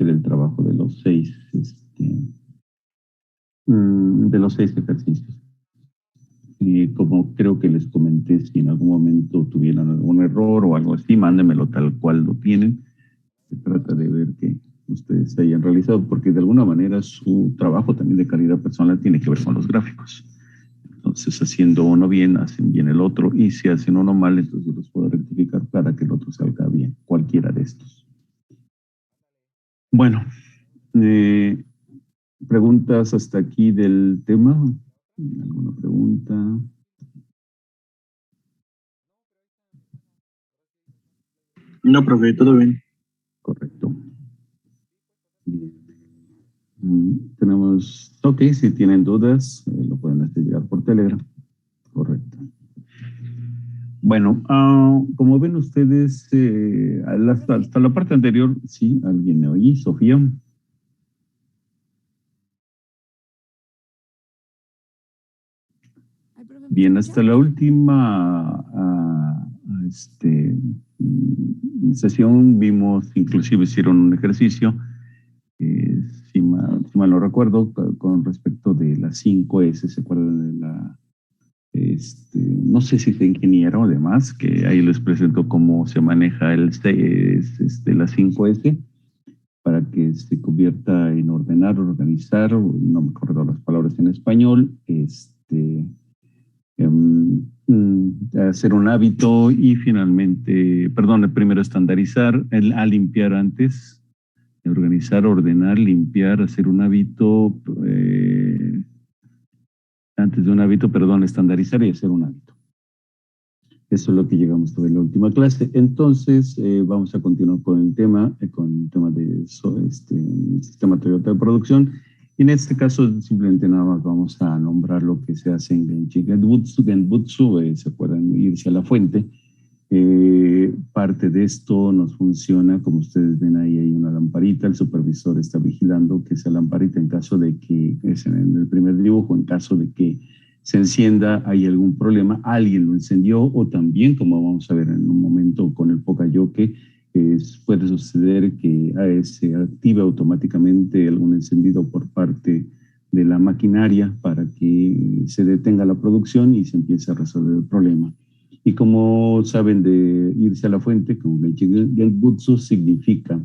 hacer el trabajo de los seis ejercicios. Y como creo que les comenté, si en algún momento tuvieran algún error o algo así, mándenmelo tal cual lo tienen. Se trata de ver que ustedes se hayan realizado, porque de alguna manera su trabajo también de calidad personal tiene que ver con los gráficos. Entonces, haciendo uno bien, hacen bien el otro, y si hacen uno mal, entonces los puedo rectificar para que el otro salga bien, cualquiera de estos. Bueno, preguntas hasta aquí del tema. ¿Alguna pregunta? No, profe, todo bien. Correcto. Bien. Tenemos, ok, si tienen dudas, lo pueden hacer llegar por Telegram. Correcto. Bueno, como ven ustedes, hasta la parte anterior, sí, alguien me oí, Sofía. Bien, hasta la última sesión vimos, inclusive hicieron un ejercicio, si mal no recuerdo, con respecto de las 5S, ¿se acuerdan de la, no sé si fue ingeniero o demás, que ahí les presento cómo se maneja la 5S para que se convierta en ordenar, organizar, no me acuerdo las palabras en español, hacer un hábito y finalmente, perdón, primero estandarizar, a limpiar antes, organizar, ordenar, limpiar, hacer un hábito, antes de un hábito, perdón, estandarizar y hacer un hábito. Eso es lo que llegamos a ver en la última clase. Entonces, vamos a continuar con el tema de sistema Toyota de producción. Y en este caso, simplemente nada más vamos a nombrar lo que se hace en Genbutsu. Se pueden irse a la fuente. Parte de esto nos funciona, como ustedes ven ahí hay una lamparita, el supervisor está vigilando que esa lamparita, en caso de que, es en el primer dibujo, en caso de que se encienda, hay algún problema, alguien lo encendió, o también, como vamos a ver en un momento con el Poka-Yoke, puede suceder que se active automáticamente algún encendido por parte de la maquinaria para que se detenga la producción y se empiece a resolver el problema. Y como saben de irse a la fuente, como Genbutsu significa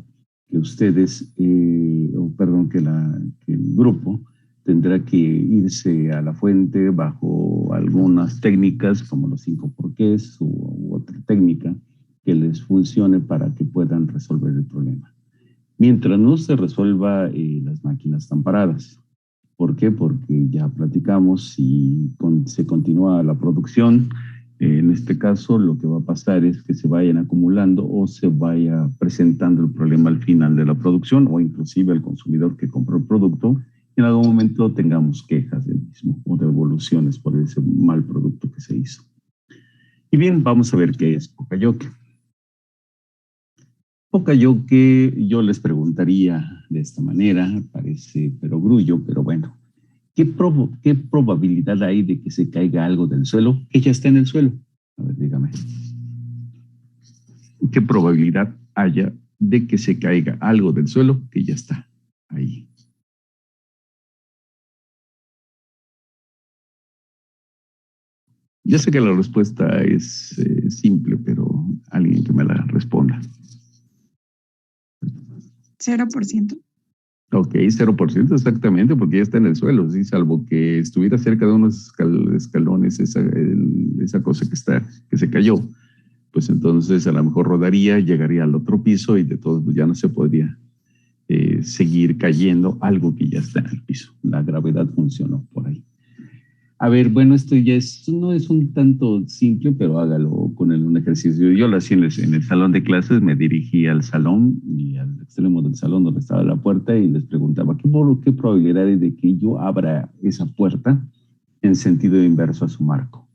que ustedes, que el grupo tendrá que irse a la fuente bajo algunas técnicas como los 5 porqués u otra técnica que les funcione para que puedan resolver el problema. Mientras no se resuelva, las máquinas están paradas. ¿Por qué? Porque ya platicamos, si se continúa la producción, en este caso lo que va a pasar es que se vayan acumulando o se vaya presentando el problema al final de la producción, o inclusive el consumidor que compró el producto, en algún momento tengamos quejas del mismo o devoluciones por ese mal producto que se hizo. Y bien, vamos a ver qué es Poka-Yoke. Poka-Yoke, yo les preguntaría de esta manera, parece perogrullo, pero bueno. ¿Qué probabilidad hay de que se caiga algo del suelo que ya está en el suelo? A ver, dígame. ¿Qué probabilidad haya de que se caiga algo del suelo que ya está ahí? Ya sé que la respuesta es simple, pero alguien que me la responda. 0%. Ok, 0% exactamente, porque ya está en el suelo, ¿sí? Salvo que estuviera cerca de unos escalones esa cosa que se cayó, pues entonces a lo mejor rodaría, llegaría al otro piso y de todos ya no se podría seguir cayendo algo que ya está en el piso. La gravedad funcionó por ahí. A ver, bueno, esto ya no es un tanto simple, pero hágalo con un ejercicio. Yo lo hacía en el salón de clases, me dirigí al salón y al extremo del salón donde estaba la puerta y les preguntaba, ¿qué probabilidad hay de que yo abra esa puerta en sentido inverso a su marco?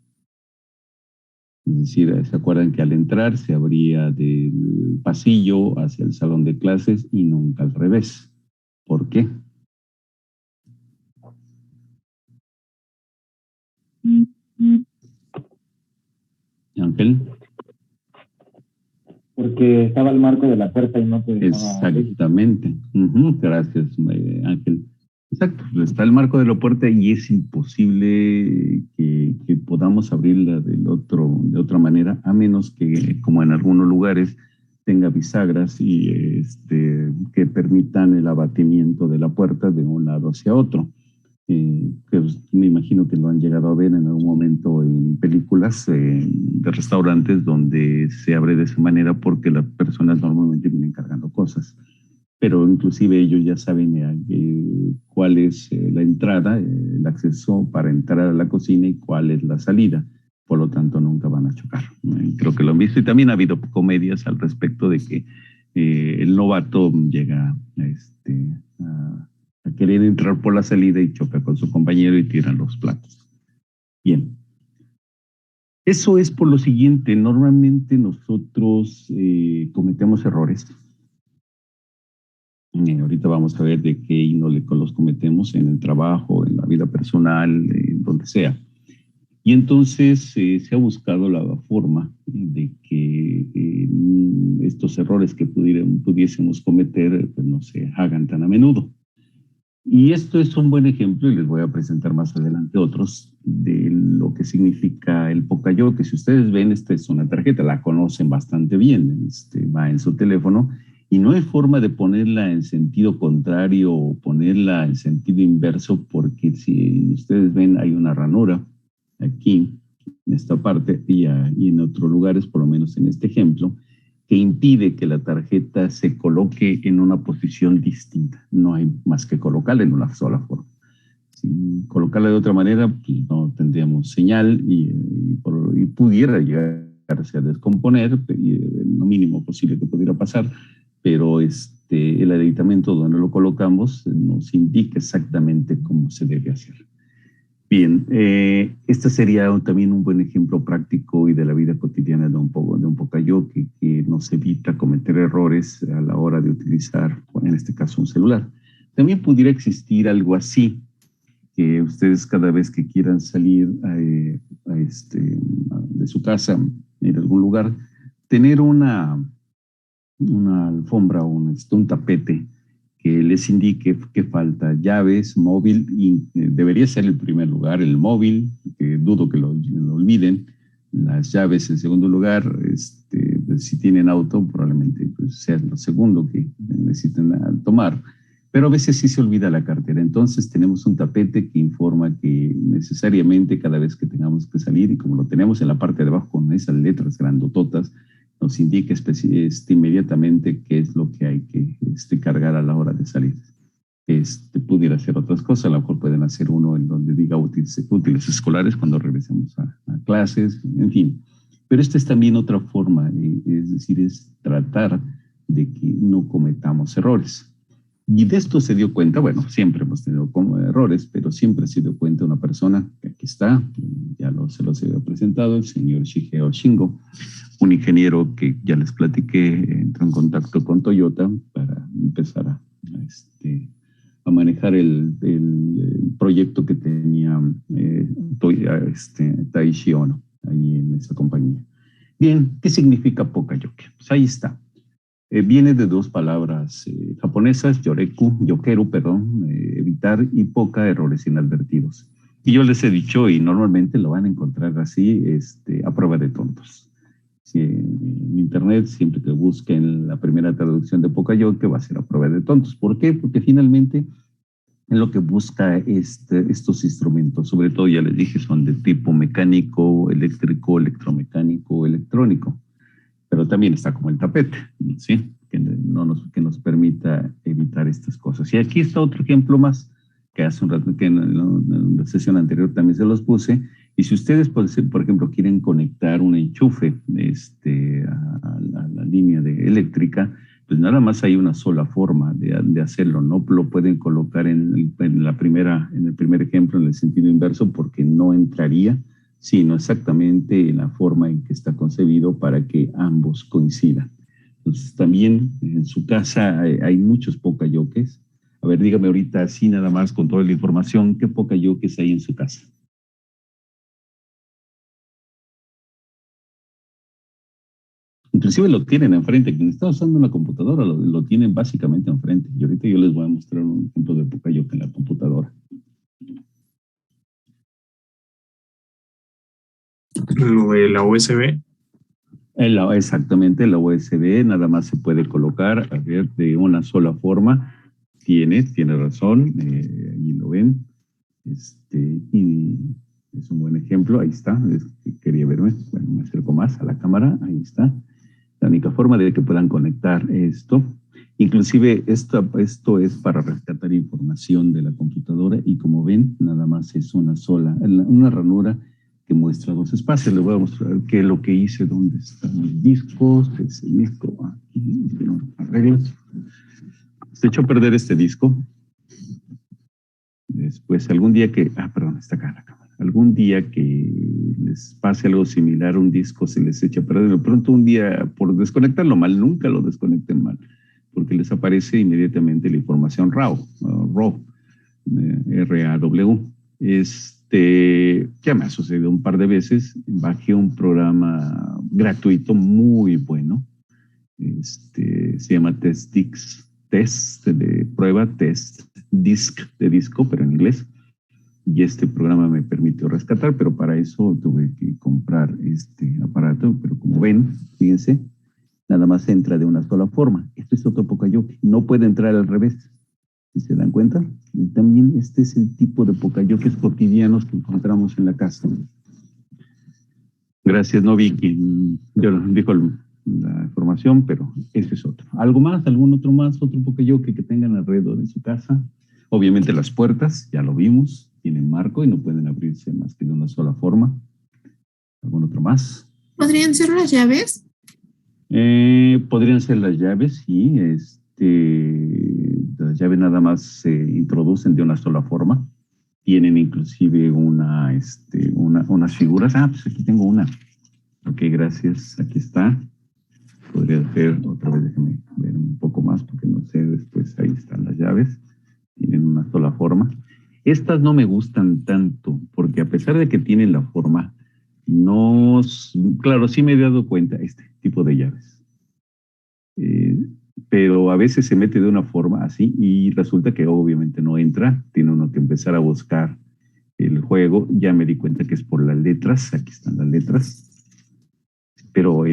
Es decir, ¿se acuerdan que al entrar se abría del pasillo hacia el salón de clases y nunca al revés? ¿Por qué? Ángel. porque estaba el marco de la puerta y no te dejaba abrir. Exactamente. Gracias, Ángel. Exacto, está el marco de la puerta y es imposible que podamos abrirla de otra manera, a menos que, como en algunos lugares, tenga bisagras y que permitan el abatimiento de la puerta de un lado hacia otro. Que me imagino que lo han llegado a ver en algún momento en películas de restaurantes donde se abre de esa manera porque las personas normalmente vienen cargando cosas. Pero inclusive ellos ya saben cuál es la entrada, el acceso para entrar a la cocina y cuál es la salida. Por lo tanto, nunca van a chocar. Creo que lo han visto. Y también ha habido comedias al respecto de que el novato llega a querer entrar por la salida y choca con su compañero y tiran los platos. Bien. Eso es por lo siguiente. Normalmente nosotros cometemos errores. Ahorita vamos a ver de qué índole los cometemos en el trabajo, en la vida personal, en donde sea. Y entonces se ha buscado la forma de que estos errores que pudiésemos cometer pues no se hagan tan a menudo. Y esto es un buen ejemplo, y les voy a presentar más adelante otros, de lo que significa el Pocayoke. Si ustedes ven, esta es una tarjeta, la conocen bastante bien, va en su teléfono, y no hay forma de ponerla en sentido contrario o ponerla en sentido inverso, porque si ustedes ven, hay una ranura aquí, en esta parte, y en otros lugares, por lo menos en este ejemplo, que impide que la tarjeta se coloque en una posición distinta. No hay más que colocarla en una sola forma. Si colocarla de otra manera, pues no tendríamos señal y pudiera llegarse a descomponer, lo mínimo posible que pudiera pasar, pero el aditamento donde lo colocamos nos indica exactamente cómo se debe hacer. Bien, este sería también un buen ejemplo práctico y de la vida cotidiana de un Pocayoke que nos evita cometer errores a la hora de utilizar, en este caso, un celular. También pudiera existir algo así, que ustedes cada vez que quieran salir de su casa, ir a algún lugar, tener una alfombra, un tapete que les indique que falta llaves, móvil, y debería ser el primer lugar, el móvil, que dudo que lo olviden, las llaves en segundo lugar, pues, si tienen auto, probablemente pues, sea lo segundo que necesiten tomar, pero a veces sí se olvida la cartera. Entonces tenemos un tapete que informa que necesariamente cada vez que tengamos que salir, y como lo tenemos en la parte de abajo con esas letras grandototas, nos indica inmediatamente qué es lo que hay que cargar a la hora de salir. Pudiera hacer otras cosas, a lo mejor pueden hacer uno en donde diga útiles escolares cuando regresemos a clases, en fin. Pero esta es también otra forma, es decir, es tratar de que no cometamos errores. Y de esto se dio cuenta, bueno, siempre hemos tenido como errores, pero siempre se dio cuenta una persona que aquí está, ya se los he presentado, el señor Shigeo Shingo, un ingeniero que ya les platiqué, entró en contacto con Toyota para empezar a manejar el proyecto que tenía Taishi Ono, ahí en esa compañía. Bien, ¿qué significa Pocayoke? Pues ahí está. Viene de dos palabras japonesas, yokeru, evitar, y poca, errores inadvertidos. Y yo les he dicho, y normalmente lo van a encontrar así, a prueba de tontos. Si en internet, siempre que busquen la primera traducción de Pocayoke, va a ser a prueba de tontos. ¿Por qué? Porque finalmente es lo que busca estos instrumentos, sobre todo, ya les dije, son de tipo mecánico, eléctrico, electromecánico, electrónico. Pero también está como el tapete, ¿sí? Que nos permita evitar estas cosas. Y aquí está otro ejemplo más, que hace un rato, que en la sesión anterior también se los puse. Y si ustedes, por ejemplo, quieren conectar un enchufe a la línea eléctrica, pues nada más hay una sola forma de hacerlo. No lo pueden colocar en el primer ejemplo en el sentido inverso, porque no entraría, sino exactamente en la forma en que está concebido para que ambos coincidan. Entonces, también en su casa hay muchos Pocayokes. A ver, dígame ahorita así nada más con toda la información, ¿qué Pocayokes hay en su casa? inclusive lo tienen enfrente. Quien está usando una computadora lo tienen básicamente enfrente. Y ahorita yo les voy a mostrar un ejemplo de Pocayoke en la computadora. Lo de la USB. Exactamente, la USB nada más se puede colocar, a ver, de una sola forma. Tiene razón, ahí lo ven. Y es un buen ejemplo, ahí está. Quería verme, bueno, me acerco más a la cámara, ahí está. La única forma de que puedan conectar esto. Inclusive esto es para rescatar información de la computadora y como ven, nada más es una ranura que muestra dos espacios. Les voy a mostrar qué es lo que hice, dónde están mis discos, ese disco aquí, arreglos. Se echó a perder este disco. Después, algún día que, perdón, está acá la cámara. Algún día que les pase algo similar, un disco se les echa a perder. De pronto un día, por desconectarlo mal, nunca lo desconecten mal, porque les aparece inmediatamente la información RAW, R-A-W. Ya me ha sucedido un par de veces. Bajé un programa gratuito muy bueno. Se llama TestDix, test de prueba, test disc de disco, pero en inglés. Y este programa me permitió rescatar, pero para eso tuve que comprar este aparato. Pero como ven, fíjense, nada más entra de una sola forma. Esto es otro Pocayoke, no puede entrar al revés. Si se dan cuenta, también este es el tipo de Pocayokes cotidianos que encontramos en la casa. Gracias, no vi quien dijo la información, pero ese es otro. ¿Algo más? ¿Algún otro más? ¿Otro Pocayoke que tengan alrededor de su casa? Obviamente las puertas, ya lo vimos, tienen marco y no pueden abrirse más que de una sola forma. ¿Algún otro más? ¿Podrían ser las llaves? Podrían ser las llaves, sí. Las llaves nada más se introducen de una sola forma. Tienen inclusive unas figuras. Pues aquí tengo una. Ok, gracias. Aquí está. Podría ser, otra vez déjenme ver un poco más porque no sé, después ahí están las llaves. Tienen una sola forma. Estas no me gustan tanto porque a pesar de que tienen la forma, claro, sí me he dado cuenta este tipo de llaves. Pero a veces se mete de una forma así y resulta que obviamente no entra. Tiene uno que empezar a buscar el juego. Ya me di cuenta que es por las letras. Aquí están las letras. Pero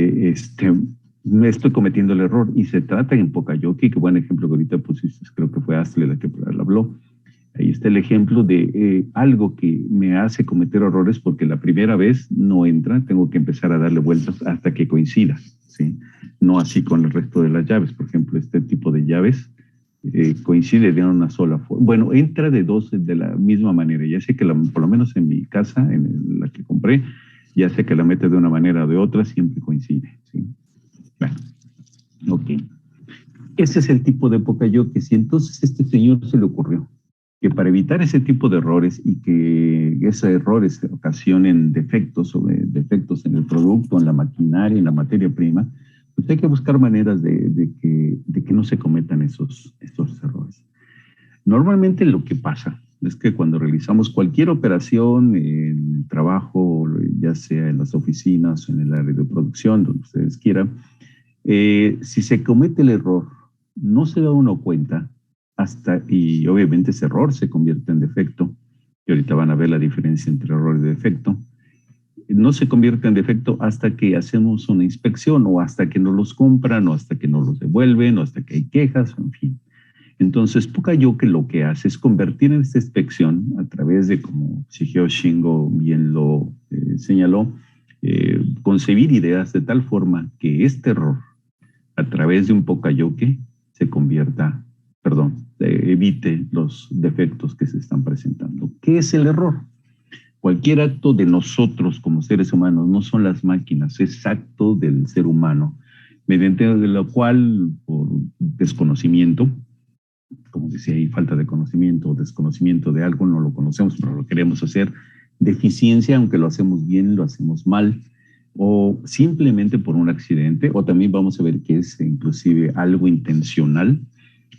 me estoy cometiendo el error y se trata en Pocayoke, que buen ejemplo que ahorita pusiste, creo que fue Astle la que habló. Ahí está el ejemplo de algo que me hace cometer errores porque la primera vez no entra, tengo que empezar a darle vueltas hasta que coincida, ¿sí? No así con el resto de las llaves. Por ejemplo, este tipo de llaves coincide de una sola forma. Bueno, entra de dos de la misma manera. Ya sé que por lo menos en mi casa, en la que compré, ya sé que la mete de una manera o de otra, siempre coincide, ¿sí? Bueno, ok. Ese es el tipo de Pocayoke. Si entonces este señor se le ocurrió que para evitar ese tipo de errores y que esos errores ocasionen defectos en el producto, en la maquinaria, en la materia prima, pues hay que buscar maneras de que no se cometan estos errores. Normalmente lo que pasa es que cuando realizamos cualquier operación en el trabajo, ya sea en las oficinas o en el área de producción, donde ustedes quieran, si se comete el error, no se da uno cuenta y obviamente ese error se convierte en defecto, y ahorita van a ver la diferencia entre error y defecto. No se convierte en defecto hasta que hacemos una inspección o hasta que nos los compran o hasta que nos los devuelven o hasta que hay quejas, en fin. Entonces, Pocayoke lo que hace es convertir en esta inspección a través de, como Shigeo Shingo bien lo señaló, concebir ideas de tal forma que este error, a través de un Pocayoke, evite los defectos que se están presentando. ¿Qué es el error? Cualquier acto de nosotros como seres humanos, no son las máquinas, es acto del ser humano, mediante lo cual, por desconocimiento, como decía ahí, falta de conocimiento o desconocimiento de algo, no lo conocemos, pero lo queremos hacer, deficiencia, aunque lo hacemos bien, lo hacemos mal, o simplemente por un accidente, o también vamos a ver que es inclusive algo intencional,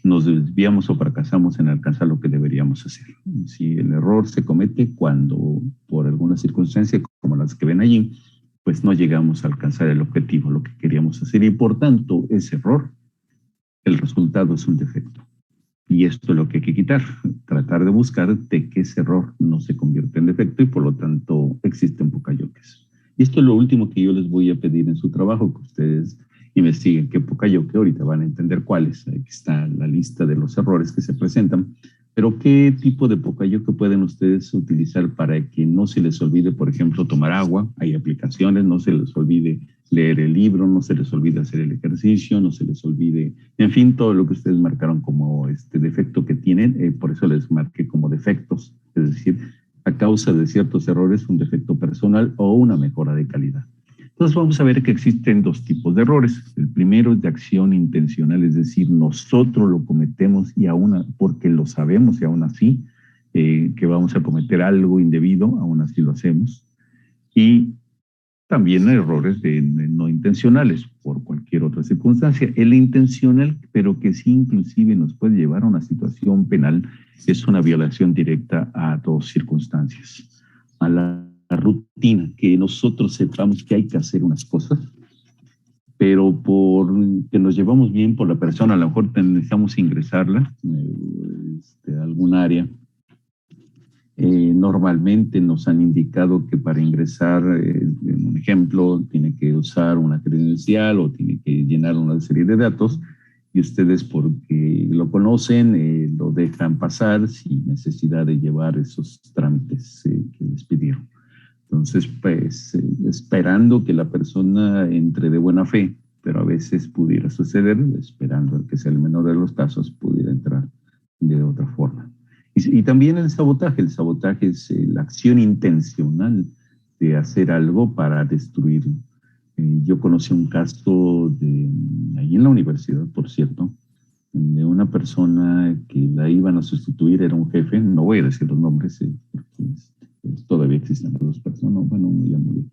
nos desviamos o fracasamos en alcanzar lo que deberíamos hacer. Si el error se comete cuando, por alguna circunstancia como las que ven allí, pues no llegamos a alcanzar el objetivo, lo que queríamos hacer, y por tanto, ese error, el resultado es un defecto. Y esto es lo que hay que quitar, tratar de buscar de que ese error no se convierta en defecto y por lo tanto existen pocayoques. Y esto es lo último que yo les voy a pedir en su trabajo, que ustedes investiguen qué pocayoque, ahorita van a entender cuáles, aquí está la lista de los errores que se presentan, pero qué tipo de pocayoque pueden ustedes utilizar para que no se les olvide, por ejemplo, tomar agua, hay aplicaciones, no se les olvide leer el libro, no se les olvide hacer el ejercicio, no se les olvide, en fin, todo lo que ustedes marcaron como defecto que tienen, por eso les marqué como defectos, es decir, a causa de ciertos errores, un defecto personal o una mejora de calidad. Entonces vamos a ver que existen dos tipos de errores. El primero es de acción intencional, es decir, nosotros lo cometemos y aún porque lo sabemos y aún así que vamos a cometer algo indebido, aún así lo hacemos. Y también errores no intencionales por cualquier otra circunstancia. El intencional, pero que sí inclusive nos puede llevar a una situación penal, es una violación directa a dos circunstancias. A la rutina, que nosotros sepamos que hay que hacer unas cosas, pero por que nos llevamos bien por la persona, a lo mejor necesitamos ingresarla a algún área. Normalmente nos han indicado que para ingresar, en un ejemplo, tiene que usar una credencial o tiene que llenar una serie de datos y ustedes, porque lo conocen, lo dejan pasar sin necesidad de llevar esos trámites que les pidieron. Entonces, pues, esperando que la persona entre de buena fe, pero a veces pudiera suceder, esperando que sea el menor de los casos, pudiera entrar de otra forma. Y también el sabotaje es la acción intencional de hacer algo para destruirlo. Yo conocí un caso ahí en la universidad, por cierto, de una persona que la iban a sustituir, era un jefe, no voy a decir los nombres, porque todavía existen las dos personas, bueno, uno ya murió.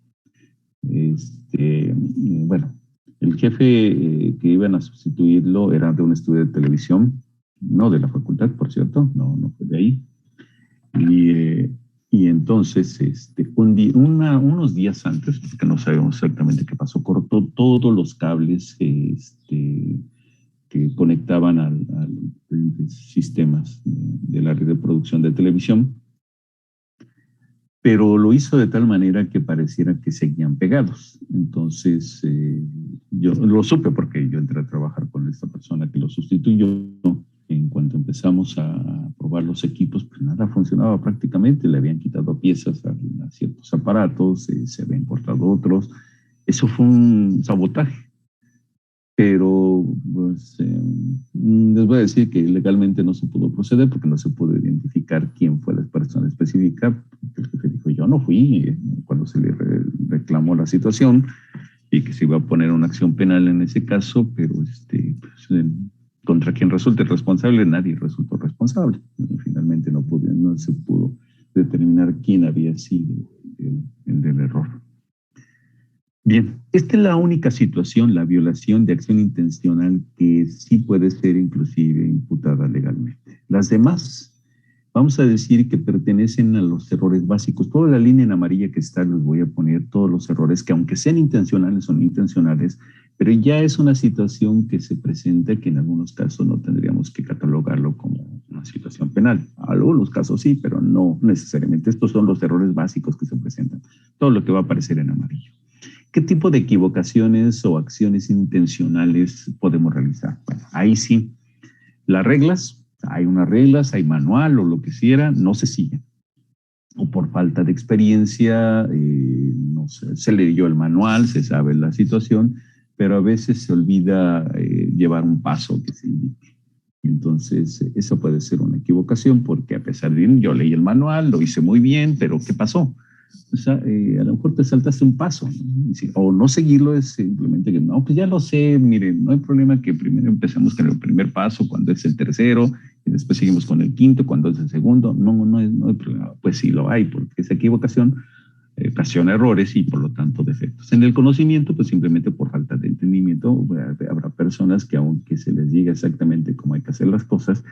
Bueno, el jefe que iban a sustituirlo era de un estudio de televisión, no de la facultad, por cierto, no fue de ahí. Y entonces, unos días antes, porque no sabemos exactamente qué pasó, cortó todos los cables que conectaban a los sistemas del área de producción de televisión, pero lo hizo de tal manera que pareciera que seguían pegados. Entonces, yo lo supe porque yo entré a trabajar con esta persona que lo sustituyó. En cuanto empezamos a probar los equipos, pues nada funcionaba prácticamente, le habían quitado piezas a ciertos aparatos, se habían cortado otros. Eso fue un sabotaje. Pero pues, les voy a decir que legalmente no se pudo proceder porque no se pudo identificar quién fue la persona específica. El jefe dijo, yo no fui, cuando se le reclamó la situación y que se iba a poner una acción penal en ese caso, pero pues, contra quien resulte responsable, nadie resultó responsable. Finalmente no se pudo determinar quién había sido el del error. Bien, esta es la única situación, la violación de acción intencional, que sí puede ser inclusive imputada legalmente. Las demás, vamos a decir que pertenecen a los errores básicos. Toda la línea en amarilla que está, les voy a poner todos los errores que aunque sean intencionales, son intencionales, pero ya es una situación que se presenta que en algunos casos no tendríamos que catalogarlo como una situación penal. En algunos casos sí, pero no necesariamente. Estos son los errores básicos que se presentan. Todo lo que va a aparecer en amarillo. ¿Qué tipo de equivocaciones o acciones intencionales podemos realizar? Bueno, ahí sí, las reglas, hay unas reglas, hay manual o lo que sea, no se siguen. O por falta de experiencia, no sé, se leyó el manual, se sabe la situación, pero a veces se olvida llevar un paso que se indique. Entonces, eso puede ser una equivocación porque a pesar de yo leí el manual, lo hice muy bien, pero ¿qué pasó? O sea, a lo mejor te saltaste un paso, ¿no? O no seguirlo es simplemente que no, pues ya lo sé, miren, no hay problema que primero empecemos con el primer paso cuando es el tercero y después seguimos con el quinto cuando es el segundo. No hay problema. Pues sí lo hay, porque esa equivocación ocasiona errores y por lo tanto defectos. En el conocimiento, pues simplemente por falta de entendimiento, habrá personas que aunque se les diga exactamente cómo hay que hacer las cosas,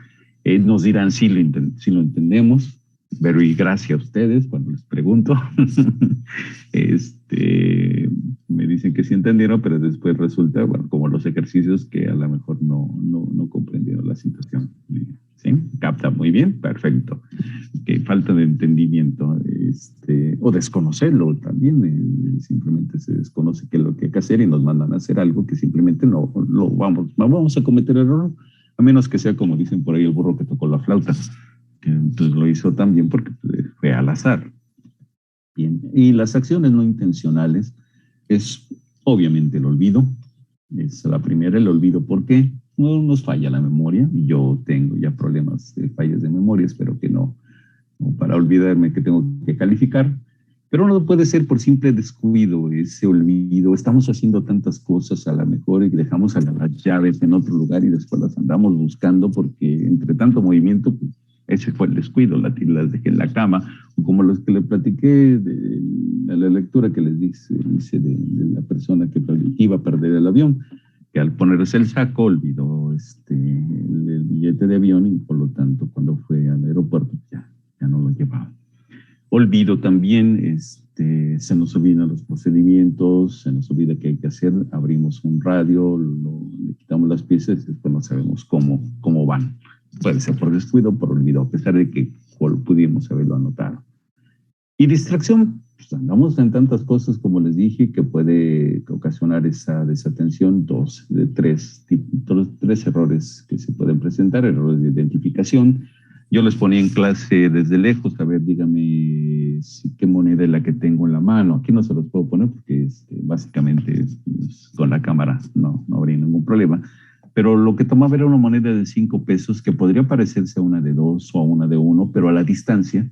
nos dirán si lo entendemos. Pero y gracias a ustedes cuando les pregunto, me dicen que sí entendieron, pero después resulta, bueno, como los ejercicios que a lo mejor no comprendieron la situación. ¿Sí? ¿Capta? Muy bien, perfecto. Que falta de entendimiento, o desconocerlo también, simplemente se desconoce qué es lo que hay que hacer y nos mandan a hacer algo que simplemente no lo vamos a cometer error, a menos que sea como dicen por ahí el burro que tocó la flauta, que entonces lo hizo también porque fue al azar. Bien, y las acciones no intencionales es obviamente el olvido, es la primera, el olvido. ¿Por qué? No nos falla la memoria, yo tengo ya problemas de fallas de memoria, espero que no para olvidarme que tengo que calificar, pero no puede ser por simple descuido, ese olvido. Estamos haciendo tantas cosas a lo mejor y dejamos a las llaves en otro lugar y después las andamos buscando porque entre tanto movimiento, pues, ese fue el descuido, las dejé en la cama, o como los que le platiqué de la lectura que les hice de la persona que iba a perder el avión, que al ponerse el saco olvidó el billete de avión y por lo tanto cuando fue al aeropuerto ya no lo llevaba. Olvido también, se nos olvidan los procedimientos, se nos olvida qué hay que hacer, abrimos un radio, le quitamos las piezas y después no sabemos cómo van. Puede ser por descuido o por olvido, a pesar de que pudimos haberlo anotado. Y distracción, pues andamos en tantas cosas, como les dije, que puede ocasionar esa desatención. Tres errores que se pueden presentar, errores de identificación. Yo les ponía en clase desde lejos, a ver, dígame qué moneda es la que tengo en la mano. Aquí no se los puedo poner porque básicamente con la cámara no habría ningún problema. Pero lo que tomaba era una moneda de 5 pesos que podría parecerse a una de 2 o a una de 1, pero a la distancia,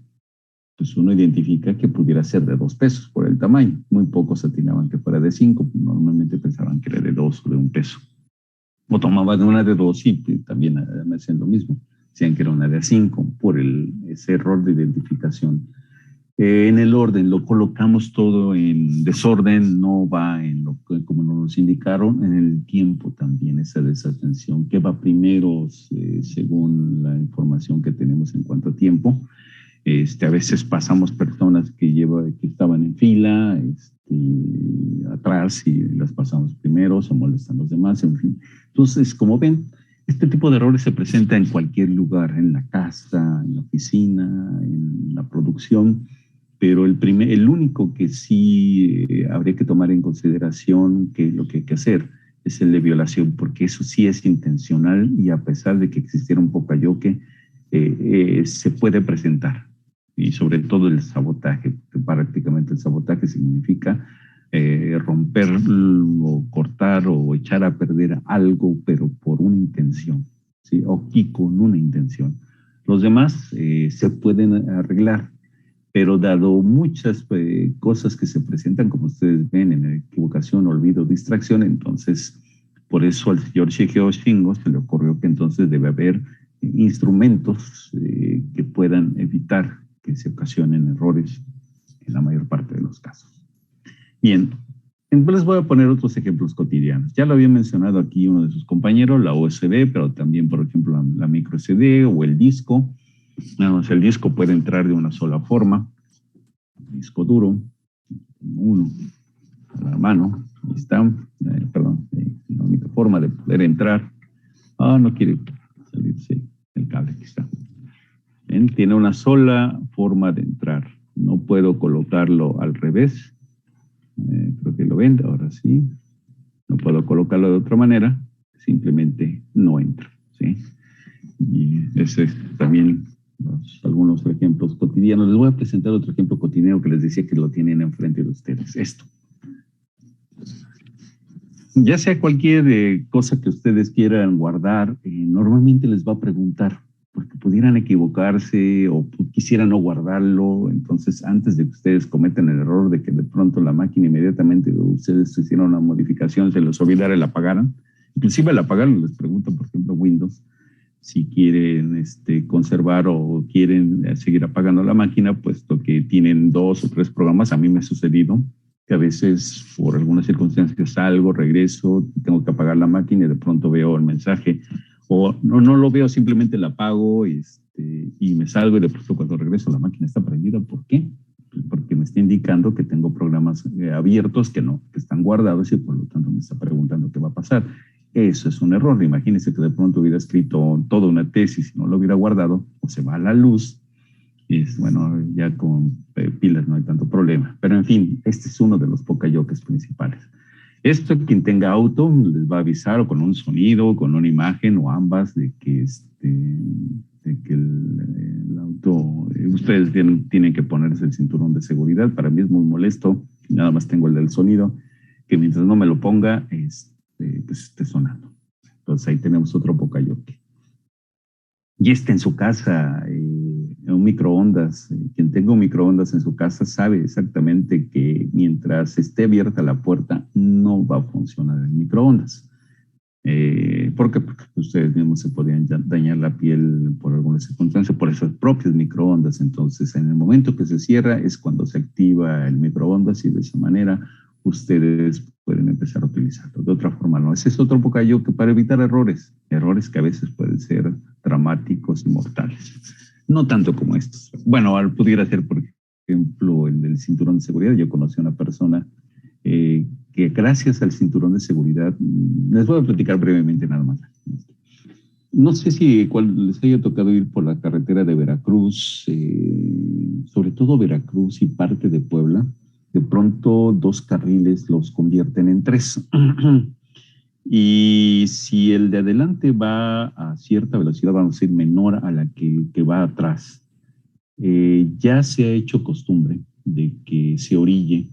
pues uno identifica que pudiera ser de 2 pesos por el tamaño. Muy pocos atinaban que fuera de 5, normalmente pensaban que era de 2 o de 1 peso. O tomaban una de 2 y también me hacían lo mismo. Decían que era una de 5 por ese error de identificación. En el orden, lo colocamos todo en desorden, no va en lo que, como nos indicaron, en el tiempo también, esa desatención, que va primero según la información que tenemos en cuanto a tiempo. A veces pasamos personas que estaban en fila, atrás y las pasamos primero, se molestan los demás, en fin. Entonces, como ven, este tipo de errores se presenta en cualquier lugar, en la casa, en la oficina, en la producción, pero el único que sí habría que tomar en consideración que lo que hay que hacer es el de violación, porque eso sí es intencional y a pesar de que existiera un pocayoque, se puede presentar. Y sobre todo el sabotaje, prácticamente el sabotaje significa romper o cortar o echar a perder algo, pero por una intención, ¿sí? O con una intención. Los demás se pueden arreglar, pero dado muchas cosas que se presentan, como ustedes ven, en equivocación, olvido, distracción, entonces por eso al señor Shigeo Shingo se le ocurrió que entonces debe haber instrumentos que puedan evitar que se ocasionen errores en la mayor parte de los casos. Bien, entonces les voy a poner otros ejemplos cotidianos. Ya lo había mencionado aquí uno de sus compañeros, la USB, pero también, por ejemplo, la micro SD o el disco. El disco puede entrar de una sola forma. Disco duro, uno a la mano, ahí está, la única forma de poder entrar. No quiere salirse el cable, aquí está. ¿Ven? Tiene una sola forma de entrar. No puedo colocarlo al revés. Creo que lo ven, ahora sí. No puedo colocarlo de otra manera, simplemente no entra, ¿sí? Y ese es también algunos ejemplos cotidianos. Les voy a presentar otro ejemplo cotidiano que les decía que lo tienen enfrente de ustedes. Esto. Ya sea cualquier cosa que ustedes quieran guardar, normalmente les va a preguntar, porque pudieran equivocarse o quisieran no guardarlo. Entonces, antes de que ustedes cometan el error de que de pronto la máquina inmediatamente ustedes hicieron una modificación, se les olvidara el apagaran. Inclusive al apagarlo les pregunto, por ejemplo, Windows, si quieren conservar o quieren seguir apagando la máquina, puesto que tienen 2 o 3 programas. A mí me ha sucedido que a veces por algunas circunstancias salgo, regreso, tengo que apagar la máquina y de pronto veo el mensaje, o no lo veo, simplemente la apago y me salgo y de pronto cuando regreso la máquina está prendida. ¿Por qué? Porque me está indicando que tengo programas abiertos que no, que están guardados y por lo tanto me está preguntando qué va a pasar. Eso es un error. Imagínense que de pronto hubiera escrito toda una tesis y no lo hubiera guardado, o se va a la luz. Y bueno, ya con pilas no hay tanto problema. Pero en fin, este es uno de los pocayoques principales. Esto, quien tenga auto les va a avisar o con un sonido, con una imagen o ambas de que, el auto, ustedes tienen que ponerse el cinturón de seguridad. Para mí es muy molesto, nada más tengo el del sonido, que mientras no me lo ponga, pues esté sonando. Entonces ahí tenemos otro pocayoque. Y en su casa, un microondas. Quien tenga un microondas en su casa sabe exactamente que mientras esté abierta la puerta no va a funcionar el microondas. ¿Por qué? Porque ustedes mismos se podrían dañar la piel por alguna circunstancia, por esos propios microondas. Entonces, en el momento que se cierra es cuando se activa el microondas y de esa manera ustedes pueden empezar a utilizarlo. De otra forma, no. Ese es otro pocayoque para evitar errores que a veces pueden ser dramáticos y mortales. No tanto como estos. Bueno, pudiera ser, por ejemplo, el del cinturón de seguridad. Yo conocí a una persona que gracias al cinturón de seguridad, les voy a platicar brevemente nada más. No sé si les haya tocado ir por la carretera de Veracruz, sobre todo Veracruz y parte de Puebla. De pronto 2 carriles los convierten en 3. Y si el de adelante va a cierta velocidad, vamos a decir menor a la que va atrás, ya se ha hecho costumbre de que se orille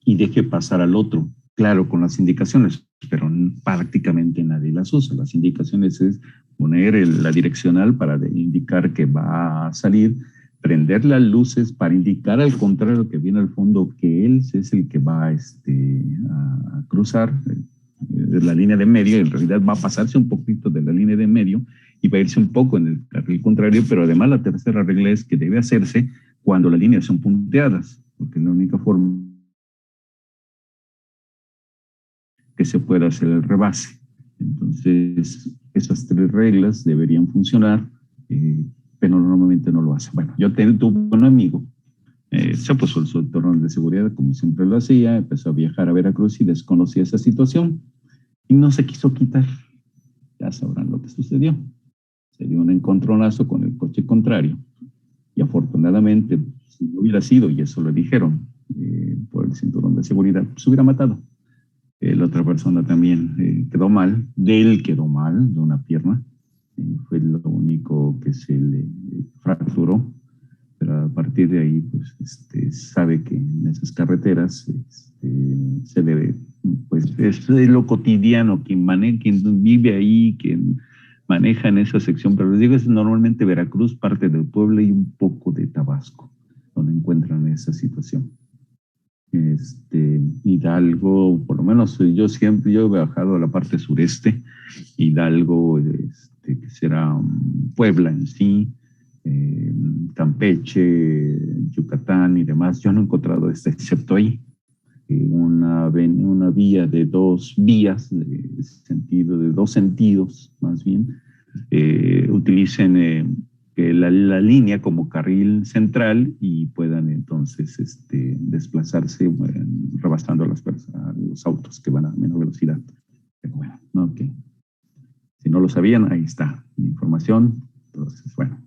y deje pasar al otro, claro, con las indicaciones, pero prácticamente nadie las usa. Las indicaciones es poner la direccional para indicar que va a salir, prender las luces para indicar al contrario que viene al fondo que él es el que va a cruzar la línea de medio. En realidad va a pasarse un poquito de la línea de medio y va a irse un poco en el carril contrario, pero además la tercera regla es que debe hacerse cuando las líneas son punteadas, porque es la única forma que se pueda hacer el rebase. Entonces, esas 3 reglas deberían funcionar, pero normalmente no lo hacen. Bueno, yo tuve un amigo, se puso el cinturón de seguridad como siempre lo hacía, empezó a viajar a Veracruz y desconocía esa situación y no se quiso quitar. Ya sabrán lo que sucedió. Se dio un encontronazo con el coche contrario y afortunadamente, si no hubiera sido, y eso lo dijeron, por el cinturón de seguridad, se hubiera matado. La otra persona también quedó mal, de él quedó mal, de una pierna, fue lo único que se le fracturó, pero a partir de ahí pues, sabe que en esas carreteras se debe, pues es lo cotidiano, quien vive ahí, quien maneja en esa sección, pero les digo, es normalmente Veracruz, parte del pueblo y un poco de Tabasco, donde encuentran esa situación. Hidalgo, por lo menos yo he viajado a la parte sureste, Hidalgo, que será Puebla en sí, Campeche, Yucatán y demás. Yo no he encontrado excepto ahí, una vía de 2 vías, de 2 sentidos más bien, utilicen la línea como carril central y puedan entonces desplazarse rebasando a los autos que van a menor velocidad. Pero bueno, okay. Si no lo sabían, ahí está la información. Entonces, bueno,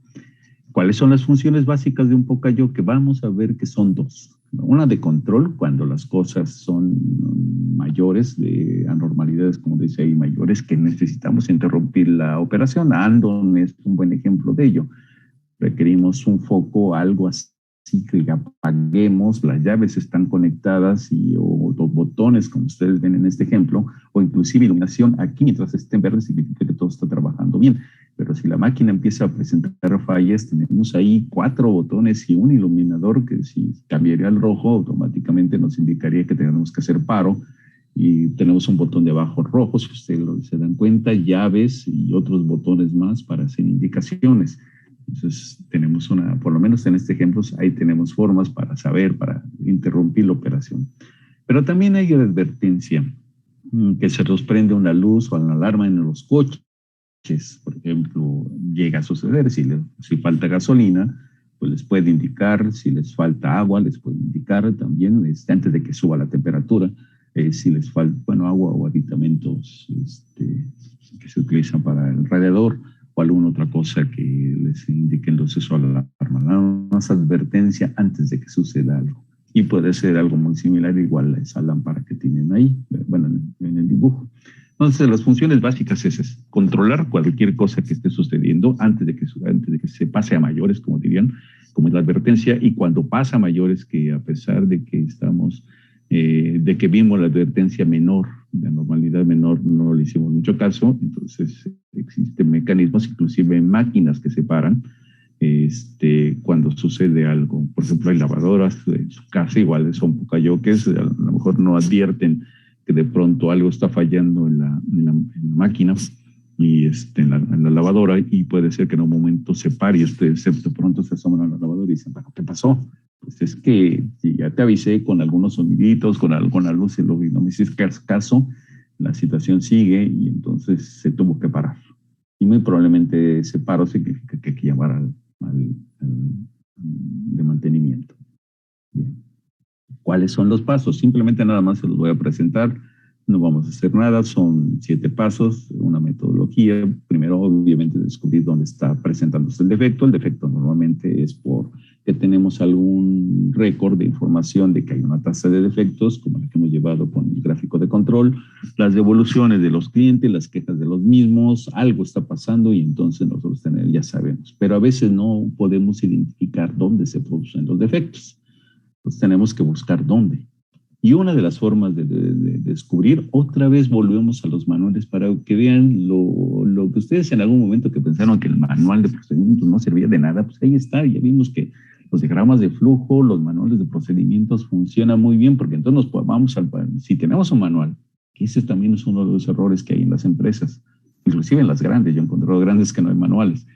¿cuáles son las funciones básicas de un pocayoque? Vamos a ver que son 2. Una de control, cuando las cosas son mayores, de anormalidades, como dice ahí, mayores, que necesitamos interrumpir la operación. Andon es un buen ejemplo de ello. Requerimos un foco, algo así que apaguemos, las llaves están conectadas o los botones, como ustedes ven en este ejemplo, o inclusive iluminación aquí mientras esté en verde significa que todo está trabajando bien. Pero si la máquina empieza a presentar fallas, tenemos ahí 4 botones y un iluminador que si cambiaría al rojo, automáticamente nos indicaría que tenemos que hacer paro. Y tenemos un botón de abajo rojo, si ustedes se dan cuenta, llaves y otros botones más para hacer indicaciones. Entonces tenemos por lo menos en este ejemplo, ahí tenemos formas para saber, para interrumpir la operación. Pero también hay una advertencia, que se nos prende una luz o una alarma en los coches. Por ejemplo, llega a suceder si falta gasolina, pues les puede indicar si les falta agua, les puede indicar también antes de que suba la temperatura, si les falta, bueno, agua o aditamentos que se utilizan para el radiador o alguna otra cosa que les indique entonces a la alarma. Nada más advertencia antes de que suceda algo. Y puede ser algo muy similar igual a esa lámpara que tienen ahí, bueno, en el dibujo. Entonces, las funciones básicas es eso, controlar cualquier cosa que esté sucediendo antes de que se pase a mayores, como dirían, como es la advertencia, y cuando pasa a mayores, que a pesar de que de que vimos la advertencia menor, la normalidad menor, no le hicimos mucho caso, entonces existen mecanismos, inclusive máquinas que se paran cuando sucede algo. Por ejemplo, hay lavadoras en su casa, igual son pocayoques, a lo mejor no advierten que de pronto algo está fallando en la máquina y en la lavadora, y puede ser que en un momento se pare y de pronto se asoman a la lavadora y dicen, bueno, ¿qué pasó? Pues es que ya te avisé con algunos soniditos, con alguna luz y no me hiciste caso, la situación sigue y entonces se tuvo que parar. Y muy probablemente ese paro significa que hay que llamar al de mantenimiento. Bien. ¿Cuáles son los pasos? Simplemente nada más se los voy a presentar. No vamos a hacer nada. Son 7 pasos, una metodología. Primero, obviamente, descubrir dónde está presentándose el defecto. El defecto normalmente es porque tenemos algún récord de información de que hay una tasa de defectos, como la que hemos llevado con el gráfico de control, las devoluciones de los clientes, las quejas de los mismos, algo está pasando y entonces nosotros ya sabemos. Pero a veces no podemos identificar dónde se producen los defectos. Entonces tenemos que buscar dónde. Y una de las formas de descubrir, otra vez volvemos a los manuales para que vean lo que ustedes en algún momento que pensaron que el manual de procedimientos no servía de nada, pues ahí está, ya vimos que los diagramas de flujo, los manuales de procedimientos funcionan muy bien, porque entonces si tenemos un manual, que ese también es uno de los errores que hay en las empresas, inclusive en las grandes, yo he encontrado grandes que no hay manuales.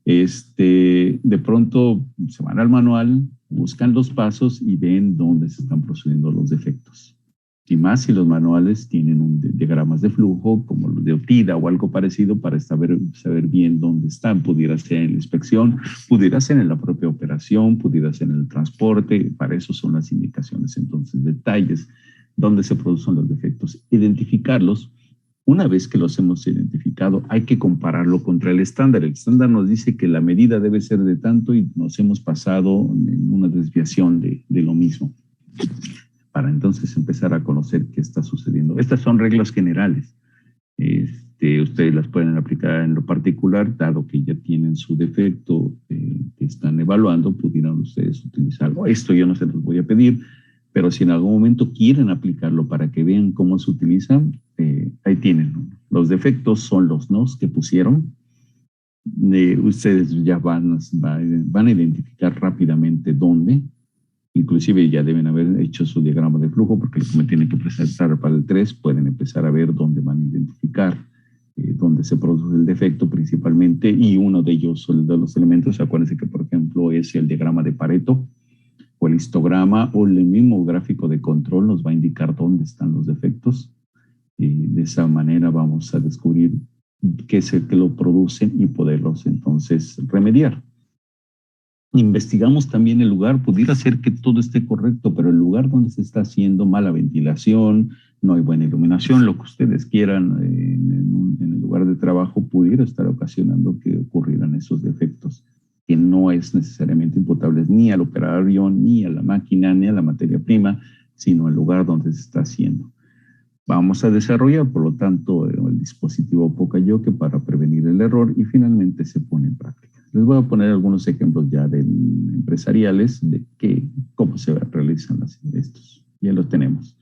De pronto se van al manual, buscan los pasos y ven dónde se están procediendo los defectos. Y más si los manuales tienen diagramas de flujo, como los de OTIDA o algo parecido, para saber bien dónde están. Pudiera ser en la inspección, pudiera ser en la propia operación, pudiera ser en el transporte. Para eso son las indicaciones. Entonces, detalles, dónde se producen los defectos, identificarlos. Una vez que los hemos identificado, hay que compararlo contra el estándar. El estándar nos dice que la medida debe ser de tanto y nos hemos pasado en una desviación de lo mismo, para entonces empezar a conocer qué está sucediendo. Estas son reglas generales. Ustedes las pueden aplicar en lo particular, dado que ya tienen su defecto que están evaluando, pudieran ustedes utilizarlo. Esto yo no se los voy a pedir, pero si en algún momento quieren aplicarlo para que vean cómo se utiliza, ahí tienen, ¿no? Los defectos son los nos que pusieron. Ustedes ya van a identificar rápidamente dónde. Inclusive ya deben haber hecho su diagrama de flujo, porque lo que me tienen que presentar para el 3, pueden empezar a ver dónde van a identificar dónde se produce el defecto principalmente, y uno de ellos, de los elementos, acuérdense que por ejemplo es el diagrama de Pareto, o el histograma, o el mismo gráfico de control nos va a indicar dónde están los defectos. De esa manera vamos a descubrir qué es el que lo producen y poderlos entonces remediar. Investigamos también el lugar. Pudiera ser que todo esté correcto, pero el lugar donde se está haciendo mala ventilación, no hay buena iluminación, lo que ustedes quieran en el lugar de trabajo, pudiera estar ocasionando que ocurrieran esos defectos, que no es necesariamente imputable ni al operario, ni a la máquina, ni a la materia prima, sino al lugar donde se está haciendo. Vamos a desarrollar, por lo tanto, el dispositivo Poca-Yoke para prevenir el error y finalmente se pone en práctica. Les voy a poner algunos ejemplos ya empresariales de cómo se realizan estos. Ya los tenemos.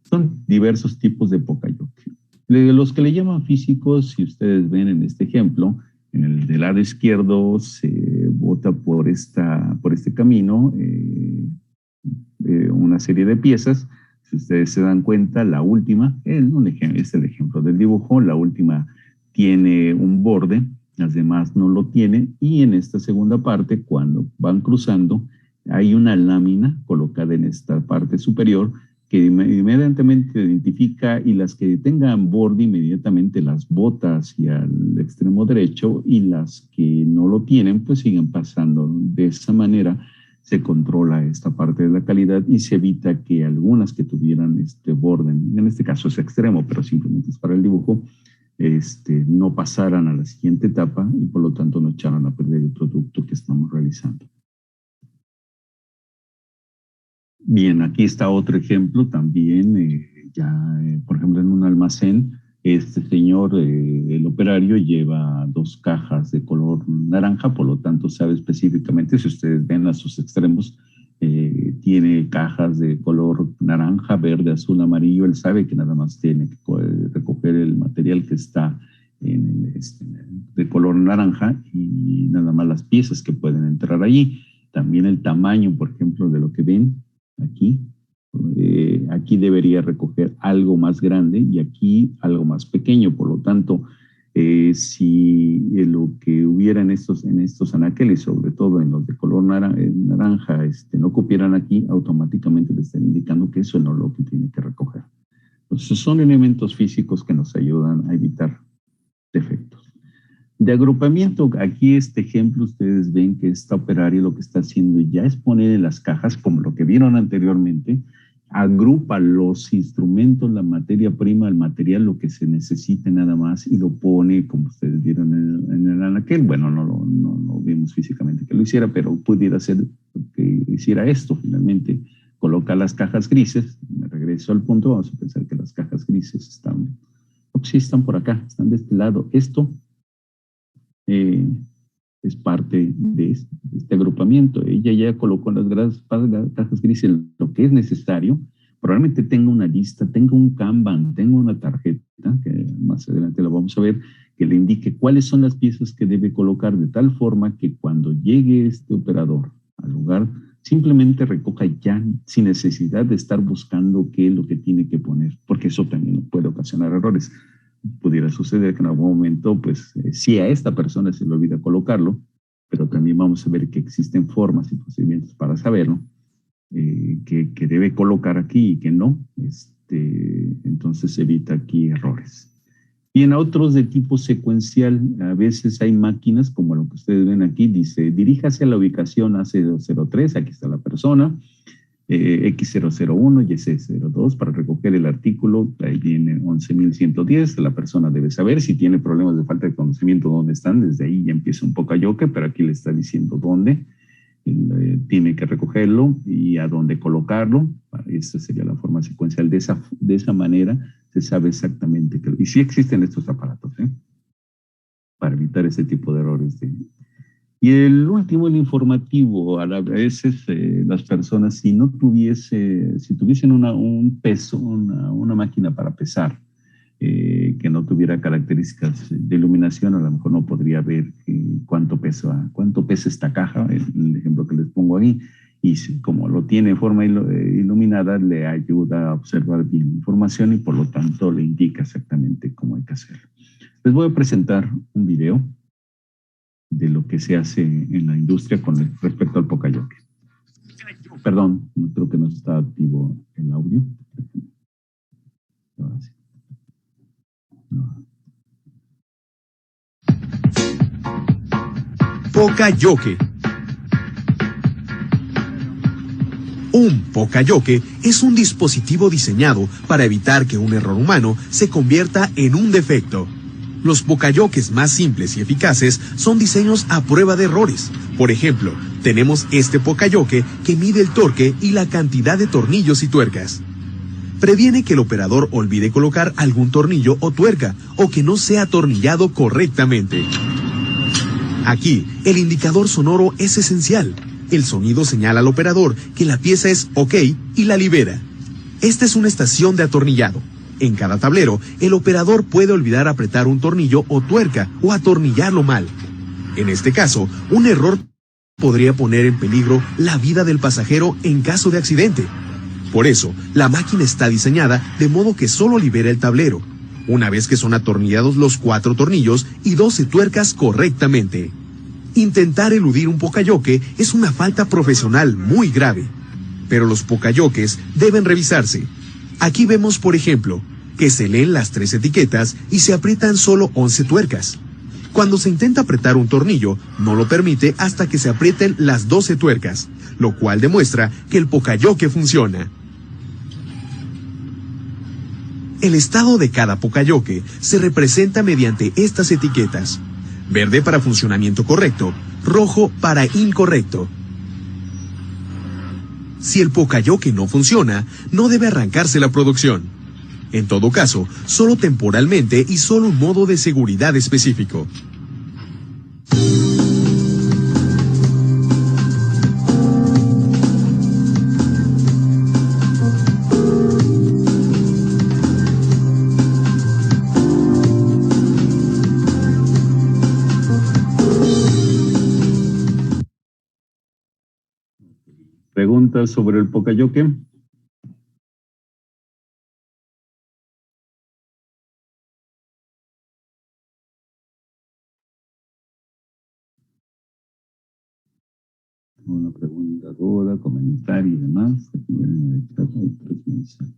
Son diversos tipos de Poca-Yoke. Los que le llaman físicos, si ustedes ven en este ejemplo, en el del lado izquierdo se bota por este camino una serie de piezas. Si ustedes se dan cuenta, la última, es el ejemplo del dibujo, la última tiene un borde, las demás no lo tienen, y en esta segunda parte, cuando van cruzando, hay una lámina colocada en esta parte superior que inmediatamente identifica, y las que tengan borde inmediatamente las bota hacia el extremo derecho, y las que no lo tienen pues siguen pasando De esa manera se controla esta parte de la calidad y se evita que algunas que tuvieran este borde, en este caso es extremo, pero simplemente es para el dibujo, no pasaran a la siguiente etapa y por lo tanto no echaran a perder el producto que estamos realizando. Bien, aquí está otro ejemplo también, por ejemplo, en un almacén, este señor, el operario, lleva 2 cajas de color naranja, por lo tanto sabe específicamente, si ustedes ven a sus extremos, tiene cajas de color naranja, verde, azul, amarillo. Él sabe que nada más tiene que recoger el material que está de color naranja y nada más las piezas que pueden entrar allí. También el tamaño, por ejemplo, de lo que ven aquí. Aquí debería recoger algo más grande y aquí algo más pequeño. Por lo tanto, si lo que hubiera en estos anaqueles, sobre todo en los de color naranja, no cupieran aquí, automáticamente le están indicando que eso no es lo que tiene que recoger. Entonces, son elementos físicos que nos ayudan a evitar defectos. De agrupamiento, aquí este ejemplo, ustedes ven que esta operaria lo que está haciendo ya es poner en las cajas, como lo que vieron anteriormente, agrupa los instrumentos, la materia prima, el material, lo que se necesite nada más, y lo pone, como ustedes vieron en el anaquel. Bueno, no vimos físicamente que lo hiciera, pero pudiera ser que hiciera esto finalmente. Coloca las cajas grises. Me regreso al punto, vamos a pensar que las cajas grises están por acá, están de este lado. Esto es parte de este agrupamiento. Ella ya colocó en las cajas grises lo que es necesario. Probablemente tenga una lista, tenga un Kanban, tenga una tarjeta, que más adelante lo vamos a ver, que le indique cuáles son las piezas que debe colocar, de tal forma que cuando llegue este operador al lugar, simplemente recoja ya, sin necesidad de estar buscando qué es lo que tiene que poner, porque eso también puede ocasionar errores. Pudiera suceder que en algún momento, pues, sí a esta persona se le olvida colocarlo, pero también vamos a ver que existen formas y procedimientos para saberlo, que debe colocar aquí y que no. Entonces evita aquí errores. Y en otros de tipo secuencial, a veces hay máquinas, como lo que ustedes ven aquí, dice, diríjase a la ubicación AC03, aquí está la persona, X001 y S02 para recoger el artículo. Ahí viene 11.110. La persona debe saber si tiene problemas de falta de conocimiento dónde están. Desde ahí ya empieza un poco a yoke, pero aquí le está diciendo dónde tiene que recogerlo y a dónde colocarlo. Esta sería la forma secuencial. De esa manera se sabe exactamente y sí existen estos aparatos, para evitar ese tipo de errores. Y el último, el informativo. A veces las personas, si tuviesen un peso, una máquina para pesar, que no tuviera características de iluminación, a lo mejor no podría ver cuánto pesa esta caja, el ejemplo que les pongo ahí, y como lo tiene en forma iluminada, le ayuda a observar bien la información y por lo tanto le indica exactamente cómo hay que hacerlo. Les voy a presentar un video de lo que se hace en la industria con respecto al Poka-Yoke. Perdón, creo que no está activo el audio. Ahora sí. No. Poka-Yoke. Un Poka-Yoke es un dispositivo diseñado para evitar que un error humano se convierta en un defecto. Los Poka-Yokes más simples y eficaces son diseños a prueba de errores. Por ejemplo, tenemos este Poka-Yoke que mide el torque y la cantidad de tornillos y tuercas. Previene que el operador olvide colocar algún tornillo o tuerca o que no sea atornillado correctamente. Aquí, el indicador sonoro es esencial. El sonido señala al operador que la pieza es OK y la libera. Esta es una estación de atornillado. En cada tablero, el operador puede olvidar apretar un tornillo o tuerca o atornillarlo mal. En este caso, un error podría poner en peligro la vida del pasajero en caso de accidente. Por eso, la máquina está diseñada de modo que solo libera el tablero, una vez que son atornillados los 4 tornillos y 12 tuercas correctamente. Intentar eludir un Poka-Yoke es una falta profesional muy grave, pero los Poka-Yokes deben revisarse. Aquí vemos, por ejemplo, que se leen las 3 etiquetas y se aprietan solo 11 tuercas. Cuando se intenta apretar un tornillo, no lo permite hasta que se aprieten las 12 tuercas, lo cual demuestra que el Poka-Yoke funciona. El estado de cada Poka-Yoke se representa mediante estas etiquetas: verde para funcionamiento correcto, rojo para incorrecto. Si el Poka-Yoke no funciona, no debe arrancarse la producción. En todo caso, solo temporalmente y solo un modo de seguridad específico. ¿Preguntas sobre el Poka-Yoke? Una pregunta, duda, comentario y demás. Aquí en el chat hay 3 mensajes.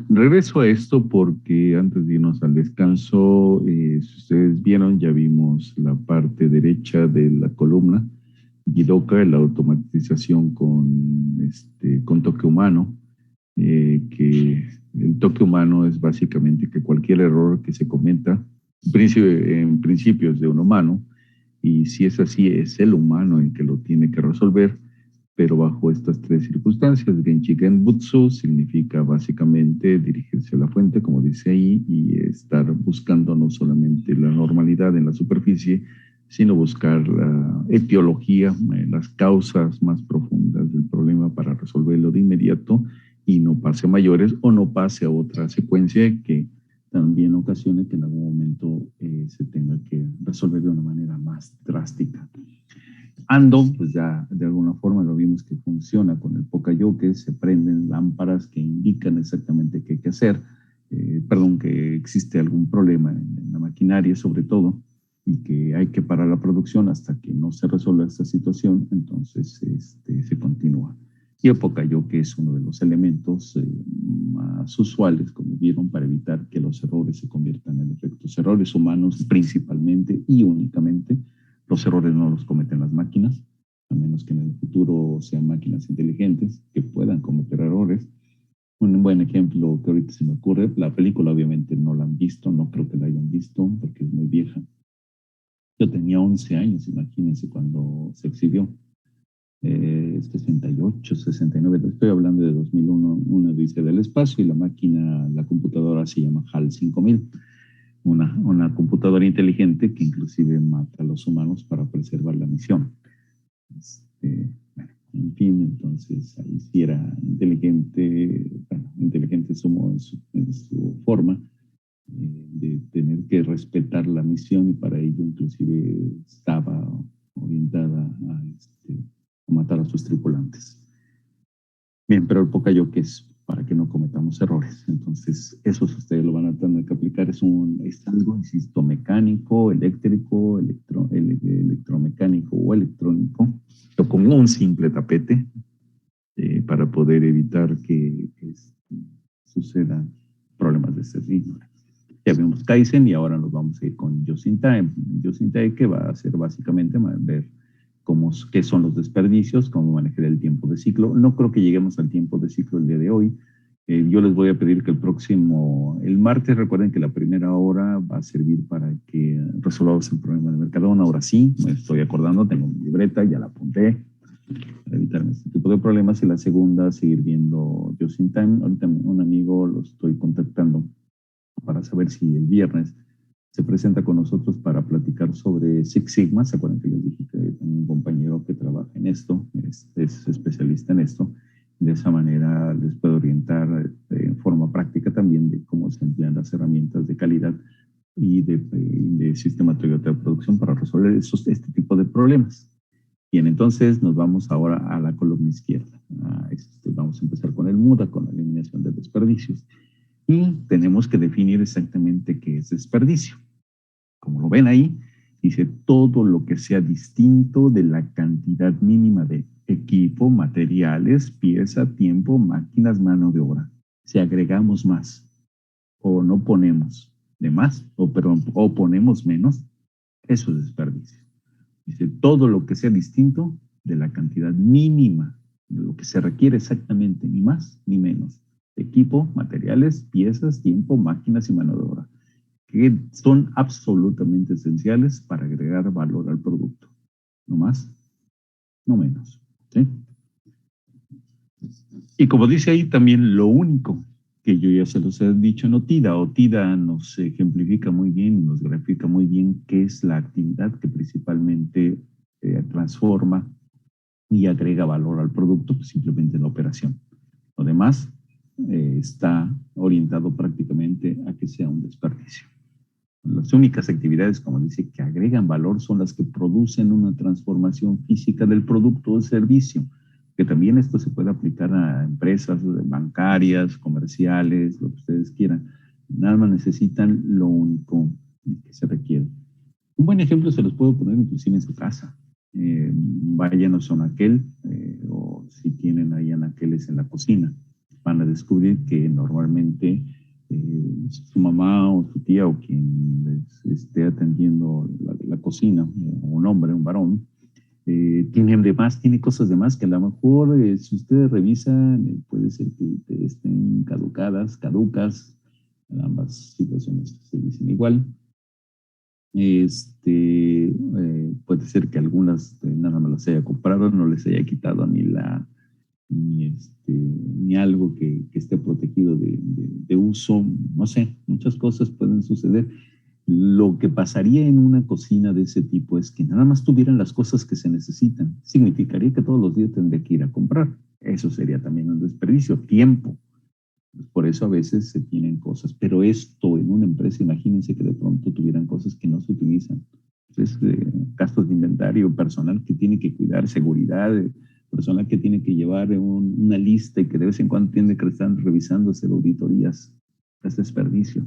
Regreso a esto porque antes de irnos al descanso, si ustedes vieron, ya vimos la parte derecha de la columna, Jidoka, la automatización con toque humano, que el toque humano es básicamente que cualquier error que se cometa, en principio es de un humano, y si es así, es el humano el que lo tiene que resolver, pero bajo estas 3 circunstancias. Genchi Genbutsu significa básicamente dirigirse a la fuente, como dice ahí, y estar buscando no solamente la normalidad en la superficie, sino buscar la etiología, las causas más profundas del problema para resolverlo de inmediato y no pase a mayores o no pase a otra secuencia que también ocasione que en algún momento se tenga que resolver de una manera más drástica. Ando, pues ya de alguna forma lo vimos que funciona con el Poka-Yoke, se prenden lámparas que indican exactamente qué hay que hacer, que existe algún problema en la maquinaria sobre todo, y que hay que parar la producción hasta que no se resuelva esta situación, entonces se continúa. Y el Poka-Yoke es uno de los elementos más usuales, como vieron, para evitar que los errores se conviertan en efectos. Errores humanos principalmente y únicamente. Los errores no los cometen las máquinas, a menos que en el futuro sean máquinas inteligentes que puedan cometer errores. Un buen ejemplo que ahorita se me ocurre, la película obviamente no la han visto, no creo que la hayan visto porque es muy vieja. Yo tenía 11 años, imagínense, cuando se exhibió. 68, 69, estoy hablando de 2001, una odisea del espacio, y la máquina, la computadora se llama HAL 5000. Una computadora inteligente que inclusive mata a los humanos para preservar la misión. Bueno, en fin, entonces ahí sí era inteligente, inteligente en su forma, de tener que respetar la misión, y para ello inclusive estaba orientada a matar a sus tripulantes. Bien, pero el Poka-Yoke es para que no cometamos errores. Entonces, eso ustedes lo van a tener que aplicar. Es algo, insisto, mecánico, eléctrico, electromecánico o electrónico, o con un simple tapete, para poder evitar que sucedan problemas de este tipo. Ya vimos Kaizen y ahora nos vamos a ir con Just-in-Time. Just-in-Time, que va a ser básicamente ver qué son los desperdicios, cómo manejar el tiempo de ciclo. No creo que lleguemos al tiempo de ciclo el día de hoy. Yo les voy a pedir que el martes, recuerden que la primera hora va a servir para que resolvamos el problema de Mercadona. Ahora sí, me estoy acordando, tengo mi libreta, ya la apunté, para evitarme este tipo de problemas. Y la segunda, seguir viendo Just-in-Time. Ahorita un amigo lo estoy contactando para saber si el viernes se presenta con nosotros para platicar sobre Six Sigma. ¿Se acuerdan que les dije que tengo un compañero que trabaja en esto, es especialista en esto? De esa manera les puedo orientar en forma práctica también de cómo se emplean las herramientas de calidad y de sistema Toyota de producción para resolver este tipo de problemas. Bien, entonces nos vamos ahora a la columna izquierda. Vamos a empezar con el MUDA, con la eliminación de desperdicios. Y tenemos que definir exactamente qué es desperdicio. Como lo ven ahí, dice todo lo que sea distinto de la cantidad mínima de equipo, materiales, pieza, tiempo, máquinas, mano de obra. Si agregamos más o no ponemos de más o ponemos menos, eso es desperdicio. Dice, todo lo que sea distinto de la cantidad mínima de lo que se requiere exactamente, ni más ni menos. Equipo, materiales, piezas, tiempo, máquinas y mano de obra, que son absolutamente esenciales para agregar valor al producto. No más, no menos. ¿Sí? Y como dice ahí también, lo único que yo ya se los he dicho en OTIDA nos ejemplifica muy bien y nos grafica muy bien qué es la actividad que principalmente transforma y agrega valor al producto, pues simplemente la operación. Lo demás está orientado prácticamente a que sea un desperdicio. Las únicas actividades, como dice, que agregan valor son las que producen una transformación física del producto o servicio, que también esto se puede aplicar a empresas bancarias, comerciales, lo que ustedes quieran. Nada más necesitan lo único que se requiere. Un buen ejemplo se los puedo poner inclusive en su casa. Vayan a Sonaquel o si tienen ahí anaqueles en la cocina, van a descubrir que normalmente su mamá o su tía o quien les esté atendiendo la cocina, un hombre, un varón, tiene cosas de más que a lo mejor si ustedes revisan puede ser que estén caducas, ambas situaciones se dicen igual. Puede ser que algunas nada más las haya comprado, no les haya quitado ni algo que esté protegido de uso, no sé, muchas cosas pueden suceder. Lo que pasaría en una cocina de ese tipo es que nada más tuvieran las cosas que se necesitan. Significaría que todos los días tendría que ir a comprar. Eso sería también un desperdicio, tiempo. Por eso a veces se tienen cosas, pero esto en una empresa, imagínense que de pronto tuvieran cosas que no se utilizan. Entonces, gastos de inventario, personal que tiene que cuidar, seguridad, personal que tiene que llevar una lista y que de vez en cuando tiene que estar revisándose auditorías. Es desperdicio.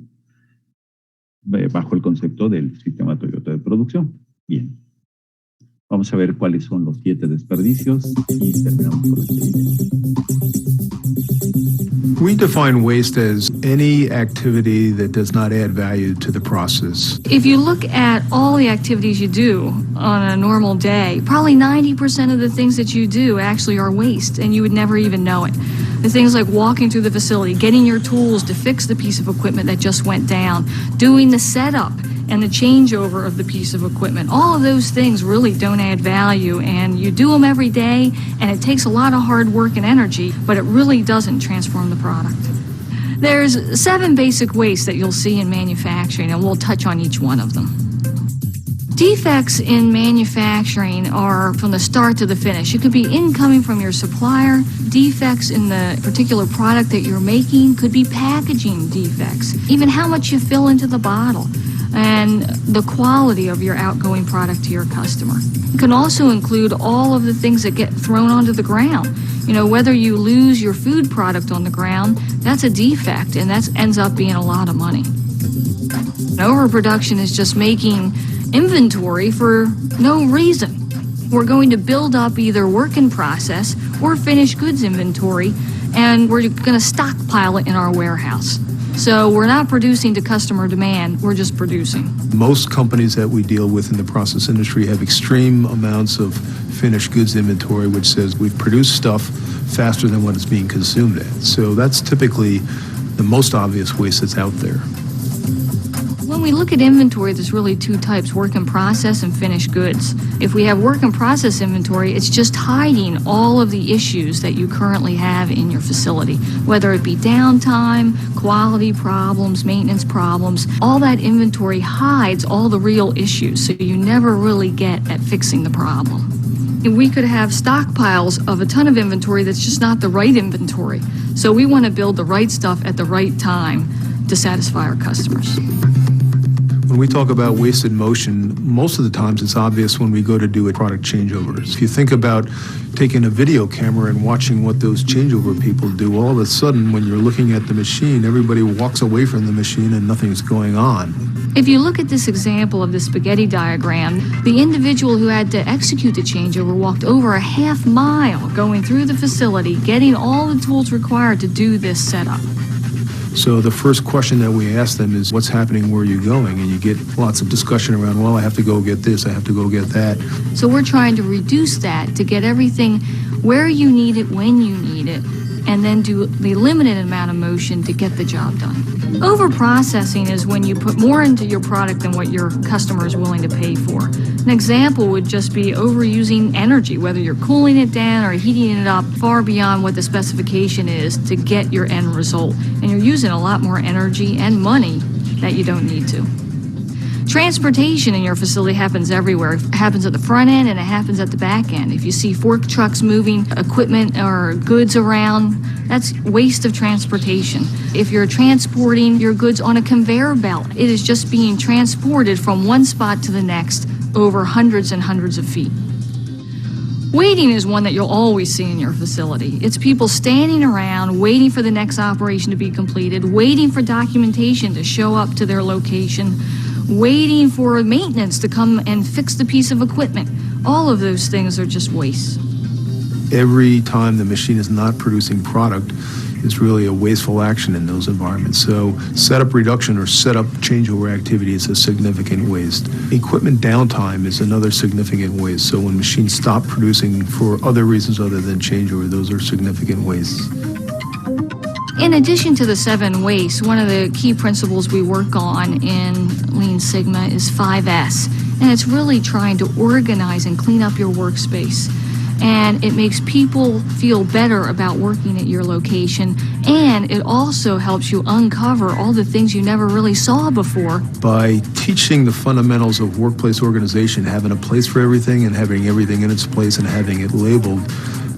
Bajo el concepto del sistema Toyota de producción. Bien. Vamos a ver cuáles son los 7 desperdicios y terminamos con este video. We define waste as any activity that does not add value to the process. If you look at all the activities you do on a normal day, probably 90% of the things that you do actually are waste, and you would never even know it. The things like walking through the facility, getting your tools to fix the piece of equipment that just went down, doing the setup and the changeover of the piece of equipment. All of those things really don't add value, and you do them every day, and it takes a lot of hard work and energy, but it really doesn't transform the product. There's 7 basic wastes that you'll see in manufacturing, and we'll touch on each one of them. Defects in manufacturing are from the start to the finish. It could be incoming from your supplier. Defects in the particular product that you're making could be packaging defects. Even how much you fill into the bottle and the quality of your outgoing product to your customer. It can also include all of the things that get thrown onto the ground. You know, whether you lose your food product on the ground, that's a defect, and that ends up being a lot of money. Overproduction is just making inventory for no reason. We're going to build up either work in process or finished goods inventory, and we're going to stockpile it in our warehouse. So we're not producing to customer demand, we're just producing. Most companies that we deal with in the process industry have extreme amounts of finished goods inventory, which says we've produced stuff faster than what it's being consumed at. So that's typically the most obvious waste that's out there. When we look at inventory, there's really 2 types, work in process and finished goods. If we have work in process inventory, it's just hiding all of the issues that you currently have in your facility, whether it be downtime, quality problems, maintenance problems. All that inventory hides all the real issues, so you never really get at fixing the problem. And we could have stockpiles of a ton of inventory that's just not the right inventory. So we want to build the right stuff at the right time to satisfy our customers. When we talk about wasted motion, most of the times it's obvious when we go to do a product changeover. If you think about taking a video camera and watching what those changeover people do, all of a sudden when you're looking at the machine, everybody walks away from the machine and nothing's going on. If you look at this example of the spaghetti diagram, the individual who had to execute the changeover walked over a half mile going through the facility, getting all the tools required to do this setup. So the first question that we ask them is, what's happening, where are you going? And you get lots of discussion around, well, I have to go get this, I have to go get that. So we're trying to reduce that to get everything where you need it, when you need it, and then do the limited amount of motion to get the job done. Over-processing is when you put more into your product than what your customer is willing to pay for. An example would just be overusing energy, whether you're cooling it down or heating it up far beyond what the specification is to get your end result. And you're using a lot more energy and money that you don't need to. Transportation in your facility happens everywhere. It happens at the front end and it happens at the back end. If you see fork trucks moving equipment or goods around, that's waste of transportation. If you're transporting your goods on a conveyor belt, it is just being transported from one spot to the next over hundreds and hundreds of feet. Waiting is one that you'll always see in your facility. It's people standing around waiting for the next operation to be completed, waiting for documentation to show up to their location, waiting for maintenance to come and fix the piece of equipment. All of those things are just waste. Every time the machine is not producing product, it's really a wasteful action in those environments. So setup reduction or setup changeover activity is a significant waste. Equipment downtime is another significant waste. So when machines stop producing for other reasons other than changeover, those are significant wastes. In addition to the 7 wastes, one of the key principles we work on in Lean Sigma is 5S. And it's really trying to organize and clean up your workspace. And it makes people feel better about working at your location. And it also helps you uncover all the things you never really saw before. By teaching the fundamentals of workplace organization, having a place for everything and having everything in its place and having it labeled,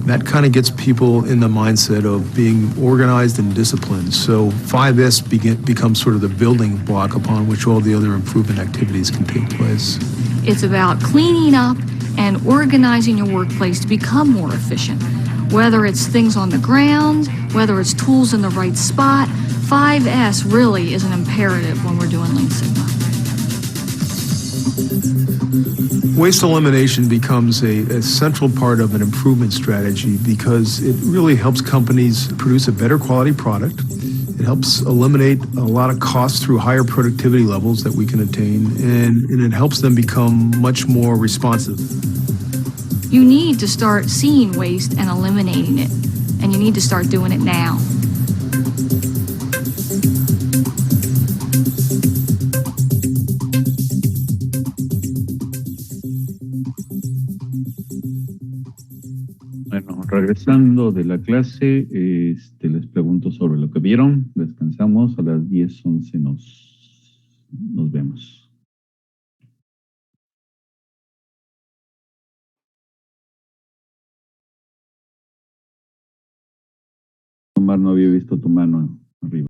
that kind of gets people in the mindset of being organized and disciplined. So 5S becomes sort of the building block upon which all the other improvement activities can take place. It's about cleaning up and organizing your workplace to become more efficient. Whether it's things on the ground, whether it's tools in the right spot, 5S really is an imperative when we're doing Lean Sigma. Waste elimination becomes a central part of an improvement strategy because it really helps companies produce a better quality product. It helps eliminate a lot of costs through higher productivity levels that we can attain, and it helps them become much more responsive. You need to start seeing waste and eliminating it, and you need to start doing it now. Bueno, regresando de la clase, les pregunto sobre lo que vieron. Descansamos, a las 10:11 nos vemos. Omar, no había visto tu mano arriba.